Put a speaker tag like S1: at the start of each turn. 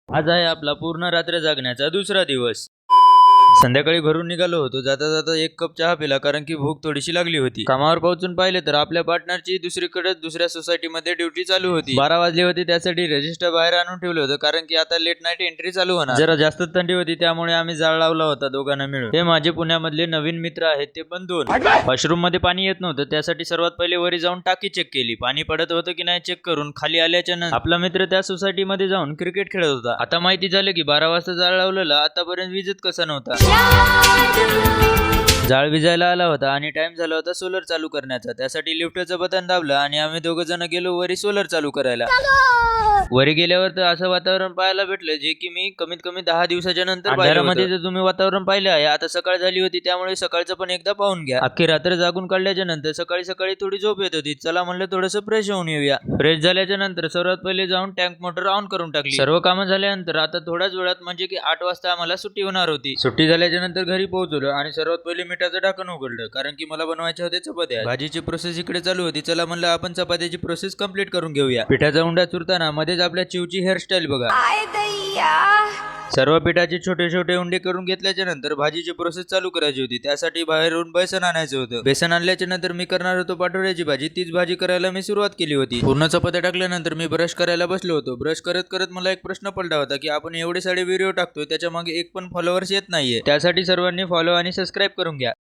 S1: आज आहे आपला पूर्ण रात्र जागण्याचा दुसरा दिवस। संध्याकाळी घरून निघालो होतो। जाता जाता एक कप चहा पिला कारण की भूक थोडीशी लागली होती। कामावर पोहोचून पाहिले तर आपल्या पार्टनरची दुसरीकडे दुसऱ्या सोसायटीमध्ये ड्युटी चालू होती। 12 वाजले होते, त्यासाठी रजिस्टर बाहेर आणून ठेवलं होतं कारण की आता लेट नाईट एंट्री चालू होणार। जरा जास्त थंडी होती त्यामुळे आम्ही जाळ लावला होता दोघांना मिळून। हे माझे पुण्यामधले नवीन मित्र आहेत, ते पण दोन। वॉशरूम मध्ये पाणी येत नव्हतं, त्यासाठी सर्वात पहिले वरी जाऊन टाकी चेक केली। पाणी पडत होतं की नाही चेक करून खाली आल्याच्या नंतर आपला मित्र त्या सोसायटीमध्ये जाऊन क्रिकेट खेळत होता। आता माहिती झालं की 12 वाजता जाळ लावलेला आतापर्यंत विजत कसा नव्हता। जाळ विजायला आला होता आणि टाइम झाला होता सोलर चालू करण्याचा। त्यासाठी लिफ्टचं बटन दाबलं आणि आम्ही दोघ जण गेलो वरी सोलर चालू करायला। वरी गेल्यावर तर असं वातावरण पाहायला भेटलं जे की मी कमीत कमी 10 दिवसाच्या नंतर अंधारामध्ये जर तुम्ही वातावरण पाहिले आहे। आता सकाळ झाली होती त्यामुळे सकाळचं पण एकदा पाहून घ्या। अख्खी रात्र जागून काढल्याच्या नंतर सकाळी सकाळी थोडी झोप येत होती। चला म्हणलं थोडंसं फ्रेश होऊन येऊया। फ्रेश झाल्याच्या नंतर सर्वात पहिले जाऊन टँक मोटर ऑन करून टाकली। सर्व कामं झाल्यानंतर आता थोड्याच वेळात म्हणजे की 8 वाजता आम्हाला सुट्टी होणार होती। सुट्टी झाल्याच्या नंतर घरी पोहोचलो आणि सर्वात पहिले मिठाचं ढक्कन उघडलं कारण की मला बनवायचे होते चपात्या। भाजीची प्रोसेस इकडे चालू होती। चला म्हणलं आपण चपात्याची प्रोसेस कंप्लीट करून घेऊया। पिठाचा उंडा चुरताना मध्येच आपल्या चिवची हेअरस्टाईल बघा। सर्व पिठाचे छोटे छोटे उंडे करून घेतल्याच्या नंतर भाजीची प्रोसेस चालू करायची होती। त्यासाठी बाहेरून बेसन आणायचं होतं। बेसन आणल्याच्या नंतर मी करणार होतो पाटोळ्याची भाजी। तीच भाजी करायला मी सुरुवात केली होती। पूर्ण चपात्या टाकल्यानंतर मी ब्रश करायला बसलो होतो। ब्रश करत करत मला एक प्रश्न पडला होता की आपण एवढे सारे व्हिडिओ टाकतोय, त्याच्या मागे एक पण फॉलोअर्स येत नाहीये। त्यासाठी सर्वांनी फॉलो आणि सबस्क्राईब करून घ्या।